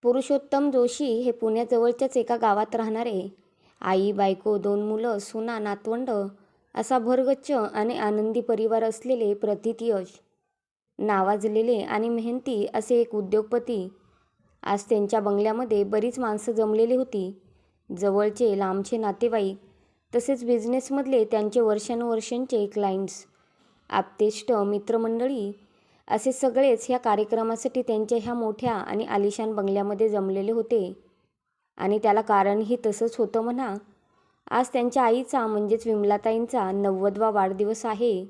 पुरुषोत्तम जोशी हे पुण्याजवळच्याच एका गावात राहणारे आई, बायको, 2 मुलं, सुना, नातवंड असा भरगच्च आणि आनंदी परिवार असलेले प्रथित यश. नावाजलेले आणि मेहनती असे एक उद्योगपती. आज त्यांच्या बंगल्यामध्ये बरीच माणसं जमलेली होती. जवळचे, लांबचे नातेवाईक, तसेच बिझनेसमधले त्यांचे वर्षानुवर्षांचे क्लायंट्स, आप्तेष्ट, मित्रमंडळी असे सगळेच ह्या कार्यक्रमासाठी त्यांच्या ह्या मोठ्या आणि आलिशान बंगल्यामध्ये जमलेले होते. आणि त्याला कारणही तसंच होतं म्हणा. आज त्यांच्या आईचा म्हणजेच विमलाताईंचा 90वा वाढदिवस आहे.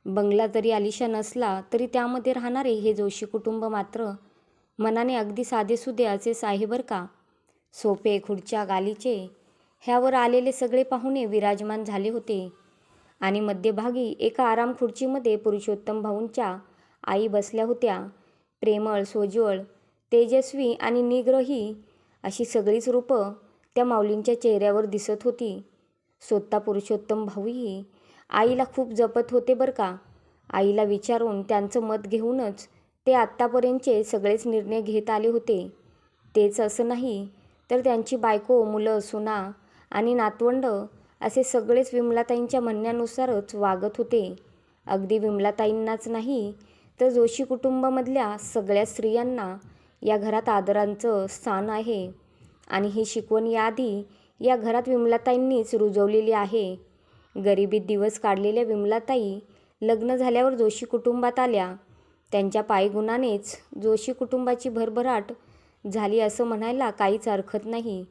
बंगला जरी आलिशान असला तरी त्यामध्ये राहणारे हे जोशी कुटुंब मात्र मनाने अगदी साधेसुधे असेच आहे बरं का. सोफे, खुर्च्या, गालिचे ह्यावर आलेले सगळे पाहुणे विराजमान झाले होते आणि मध्यभागी एका आराम खुर्चीमध्ये पुरुषोत्तम भाऊंच्या आई बसल्या होत्या. प्रेमळ, सोज्वळ, तेजस्वी आणि निग्रही अशी सगळीच रूपं त्या माऊलींच्या चेहऱ्यावर दिसत होती. स्वतः पुरुषोत्तम भाऊही आईला खूप जपत होते बरं का. आईला विचारून त्यांचं मत घेऊनच ते आत्तापर्यंतचे सगळेच निर्णय घेत आले होते. तेच असं नाही तर त्यांची बायको, मुलं, सुना आणि नातवंड असे सगळेच विमलाताईंच्या म्हणण्यानुसारच वागत होते. अगदी विमलाताईंनाच नाही तर जोशी कुटुंबामधल्या सगळ्या स्त्रियांना या घरात आदरांचं स्थान आहे आणि ही शिकवण याआधी या घरात विमलाताईंनीच रुजवलेली आहे. गरिबीत दिवस काढलेल्या विमलाताई लग्न झाल्यावर जोशी कुटुंबात आल्या. त्यांच्या पायगुणानेच जोशी कुटुंबाची भरभराट झाली असं म्हणायला काहीच हरकत नाही.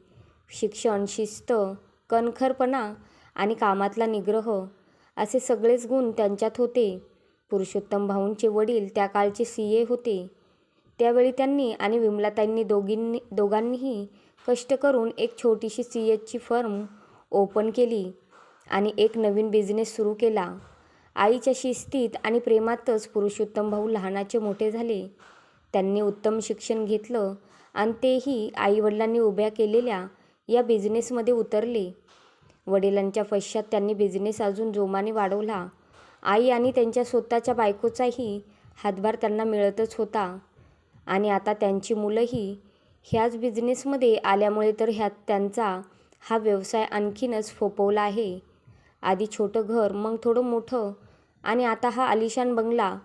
शिक्षण, शिस्त, कणखरपणा आणि कामातला निग्रह असे सगळेच गुण त्यांच्यात होते. पुरुषोत्तम भाऊंचे वडील त्या काळचे CA होते. त्यावेळी त्यांनी आणि विमलाताईंनी दोघांनीही कष्ट करून एक छोटीशी CAची फर्म ओपन केली आणि एक नवीन बिझनेस सुरू केला. आईच्या शिस्तीत आणि प्रेमातच पुरुषोत्तम भाऊ लहानाचे मोठे झाले. त्यांनी उत्तम शिक्षण घेतलं आणि तेही आईवडिलांनी उभ्या केलेल्या या बिझनेसमध्ये उतरले. वडिलांच्या पश्चात त्यांनी बिझनेस अजून जोमाने वाढवला. आई आणि त्यांच्या स्वतःच्या बायकोचाही हातभार त्यांना मिळतच होता आणि आता त्यांची मुलंही ह्याच बिझनेसमध्ये आल्यामुळे तर त्यांचा हा व्यवसाय आणखीनच फोपवला आहे. आधी छोटं घर, मग थोडं मोठं आणि आता हा आलिशान बंगला,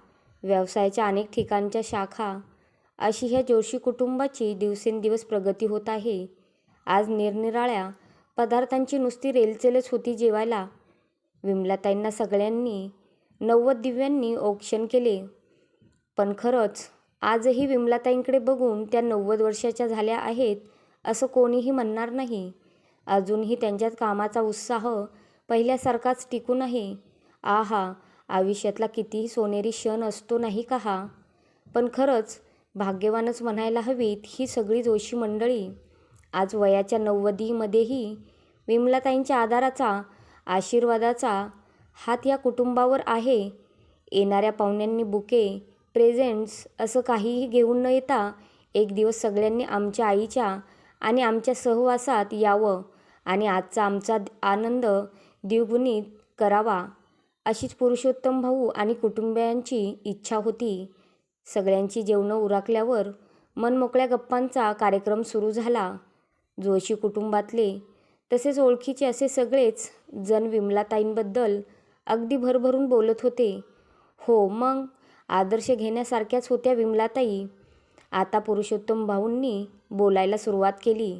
व्यवसायाच्या अनेक ठिकाणच्या शाखा अशी ह्या जोशी कुटुंबाची दिवसेंदिवस प्रगती होत आहे. आज निरनिराळ्या पदार्थांची नुसती रेलचेलच होती जेवायला. विमलाताईंना सगळ्यांनी 90 दिव्यांनी औक्षण केले. पण खरंच आजही विमलाताईंकडे बघून त्या 90 वर्षाच्या झाल्या आहेत असं कोणीही म्हणणार नाही. अजूनही त्यांच्यात कामाचा उत्साह पहिल्यासारखाच टिकून आहे. आहा, आयुष्यातला कितीही सोनेरी क्षण असतो नाही का हा. पण खरंच भाग्यवानच म्हणायला हवीत ही सगळी जोशी मंडळी. आज वयाच्या 90मध्येही विमलाताईंच्या आधाराचा, आशीर्वादाचा हात या कुटुंबावर आहे. येणाऱ्या पाहुण्यांनी बुके, प्रेझेंट्स असं काहीही घेऊन न येता एक दिवस सगळ्यांनी आमच्या आईच्या आणि आमच्या सहवासात यावं आणि आजचा आमचा आनंद द्विगुणित करावा अशीच पुरुषोत्तम भाऊ आणि कुटुंबियांची इच्छा होती. सगळ्यांची जेवणं उरकल्यावर मनमोकळ्या गप्पांचा कार्यक्रम सुरू झाला. जोशी कुटुंबातले तसेच ओळखीचे असे सगळेच जण विमलाताईंबद्दल अगदी भरभरून बोलत होते. हो मग आदर्श घेण्यासारख्याच होत्या विमलाताई. आता पुरुषोत्तम भाऊंनी बोलायला सुरुवात केली.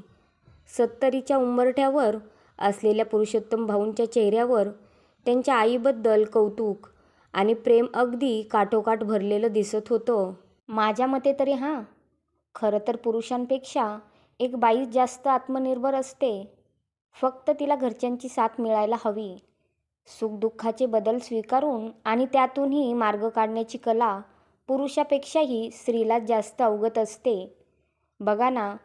70च्या उंबरठ्यावर असलेल्या पुरुषोत्तम भाऊंच्या चेहऱ्यावर त्यांच्या आईबद्दल कौतुक आणि प्रेम अगदी काठोकाठ भरलेलं दिसत होतं. माझ्या मते तरी खरं तर पुरुषांपेक्षा एक बाई जास्त आत्मनिर्भर असते. फक्त तिला घरच्यांची साथ मिळायला हवी. सुखदुःखाचे बदल स्वीकारून आणि त्यातूनही मार्ग काढण्याची कला पुरुषापेक्षाही स्त्रीला जास्त अवगत असते. बघा ना,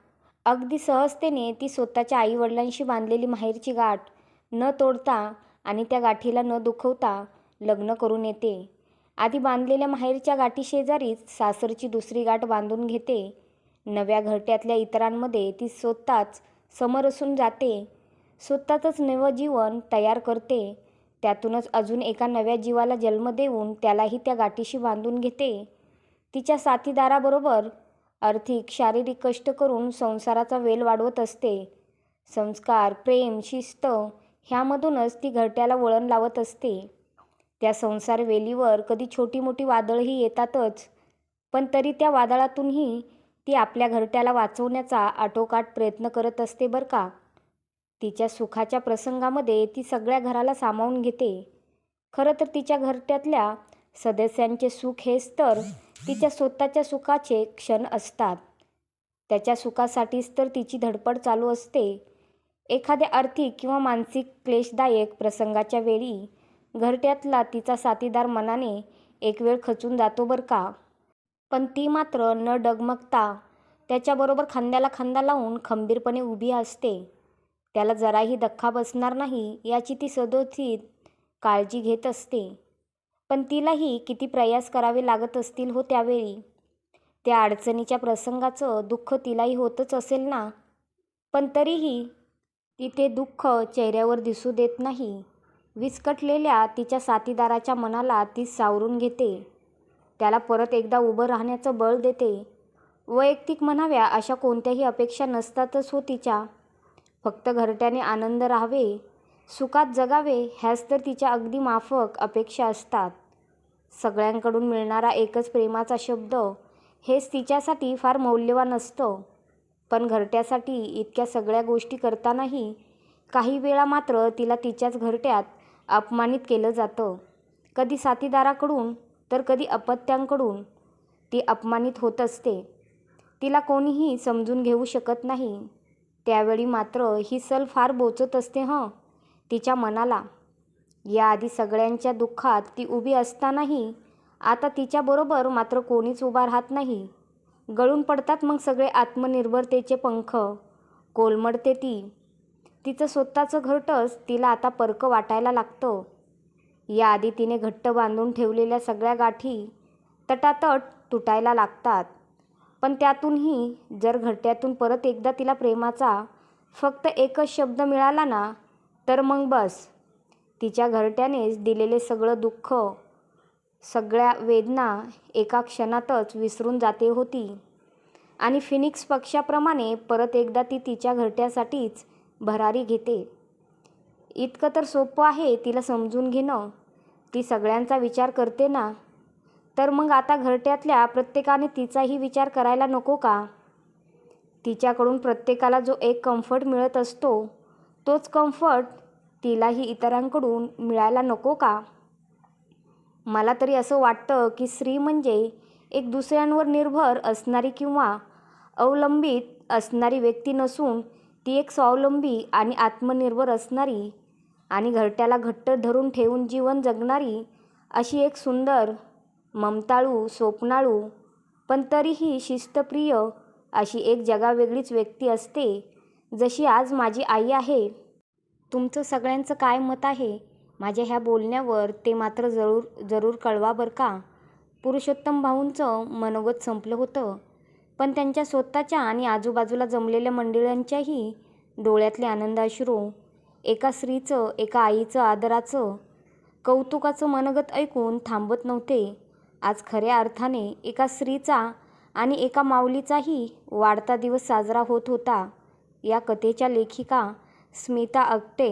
अगदी सहजतेने ती स्वतःच्या आईवडिलांशी बांधलेली माहेरची गाठ न तोडता आणि त्या गाठीला न दुखवता लग्न करून येते. आधी बांधलेल्या माहेरच्या गाठीशेजारीच सासरची दुसरी गाठ बांधून घेते. नव्या घरट्यातल्या इतरांमध्ये ती स्वतःच समरसून जाते. स्वतःच नवं जीवन तयार करते. त्यातूनच अजून एका नव्या जीवाला जन्म देऊन त्यालाही त्या गाठीशी बांधून घेते. तिच्या साथीदाराबरोबर आर्थिक शारीरिक कष्ट करून संसाराचा वेल वाढवत असते. संस्कार, प्रेम, शिस्त ह्यामधूनच ती घरट्याला वळण लावत असते. त्या संसार वेलीवर कधी छोटी मोठी वादळही येतातच, पण तरी त्या वादळातूनही ती आपल्या घरट्याला वाचवण्याचा आटोकाट प्रयत्न करत असते बरं का. तिच्या सुखाच्या प्रसंगामध्ये ती सगळ्या घराला सामावून घेते. खरं तर तिच्या घरट्यातल्या सदस्यांचे सुख हेच तर तिच्या स्वतःच्या सुखाचे क्षण असतात. त्याच्या सुखासाठीच तर तिची धडपड चालू असते. एखाद्या आर्थिक किंवा मानसिक क्लेशदायक प्रसंगाच्या वेळी घरट्यातला तिचा साथीदार मनाने एक वेळ खचून जातो बरं का. पण ती मात्र न डगमगता त्याच्याबरोबर खांद्याला खांदा लावून खंबीरपणे उभी असते. त्याला जराही धक्का बसणार नाही याची ती सदोदित काळजी घेत असते. पण तिलाही किती प्रयास करावे लागत असतील हो त्यावेळी. त्या अडचणीच्या प्रसंगाचं दुःख तिलाही होतच असेल ना. पण तरीही ती ते दुःख चेहऱ्यावर दिसू देत नाही. विस्कटलेल्या तिच्या साथीदाराच्या मनाला ती सावरून घेते. त्याला परत एकदा उभं राहण्याचं बळ देते. वैयक्तिक म्हणाव्या अशा कोणत्याही अपेक्षा नसतातच हो तिच्या. फक्त घरट्याने आनंद राहावे, सुखात जगावे ह्याच तर तिच्या अगदी माफक अपेक्षा असतात. सगळ्यांकडून मिळणारा एकच प्रेमाचा शब्द हेच तिच्यासाठी फार मौल्यवान असतं. पण घरट्यासाठी इतक्या सगळ्या गोष्टी करतानाही काही वेळा मात्र तिला तिच्याच घरट्यात अपमानित केलं जातं. कधी साथीदाराकडून तर कधी अपत्यांकडून ती अपमानित होत असते. तिला कोणीही समजून घेऊ शकत नाही. त्यावेळी मात्र ही सल फार बोचत असते तिच्या मनाला. याआधी सगळ्यांच्या दुःखात ती उभी असतानाही आता तिच्याबरोबर मात्र कोणीच उभा राहत नाही. गळून पडतात मग सगळे आत्मनिर्भरतेचे पंख. कोलमडते ती. तिचं स्वतःचं घरटंच तिला आता परकं वाटायला लागतं. याआधी तिने घट्ट बांधून ठेवलेल्या सगळ्या गाठी तटातट तुटायला लागतात. पण त्यातूनही जर घरट्यातून परत एकदा तिला प्रेमाचा फक्त एकच शब्द मिळाला ना, तर मग बस. तिच्या घरट्यानेच दिलेले सगळं दुःख, सगळ्या वेदना एका क्षणातच विसरून जाते होती. आणि फिनिक्स पक्ष्याप्रमाणे परत एकदा ती तिच्या घरट्यासाठीच भरारी घेते. इतकं तर सोपं आहे तिला समजून घेणं. ती सगळ्यांचा विचार करते ना, तर मग आता घरट्यातल्या प्रत्येकाने तिचाही विचार करायला नको का? तिच्याकडून प्रत्येकाला जो एक कम्फर्ट मिळत असतो, तोच कम्फर्ट तिलाही इतरांकडून मिळायला नको का? मला तरी असं वाटतं की स्त्री म्हणजे एक दुसऱ्यांवर निर्भर असणारी किंवा अवलंबित असणारी व्यक्ती नसून ती एक स्वावलंबी आणि आत्मनिर्भर असणारी आणि घरट्याला घट्ट धरून ठेवून जीवन जगणारी अशी एक सुंदर, ममताळू, स्वप्नाळू पण तरीही शिस्तप्रिय अशी एक जगावेगळीच व्यक्ती असते, जशी आज माझी आई आहे. तुमचं सगळ्यांचं काय मत आहे माझ्या ह्या बोलण्यावर ते मात्र जरूर कळवा बरं का. पुरुषोत्तम भाऊंचं मनोगत संपलं होतं, पण त्यांच्या स्वतःच्या आणि आजूबाजूला जमलेल्या मंडळींच्याही डोळ्यातले आनंदाश्रू एका स्त्रीचं, एका आईचं आदराचं, कौतुकाचं मनोगत ऐकून थांबत नव्हते. आज खऱ्या अर्थाने एका स्त्रीचा आणि एका माऊलीचाही वाढता दिवस साजरा होत होता. या कथेच्या लेखिका स्मिता अगटे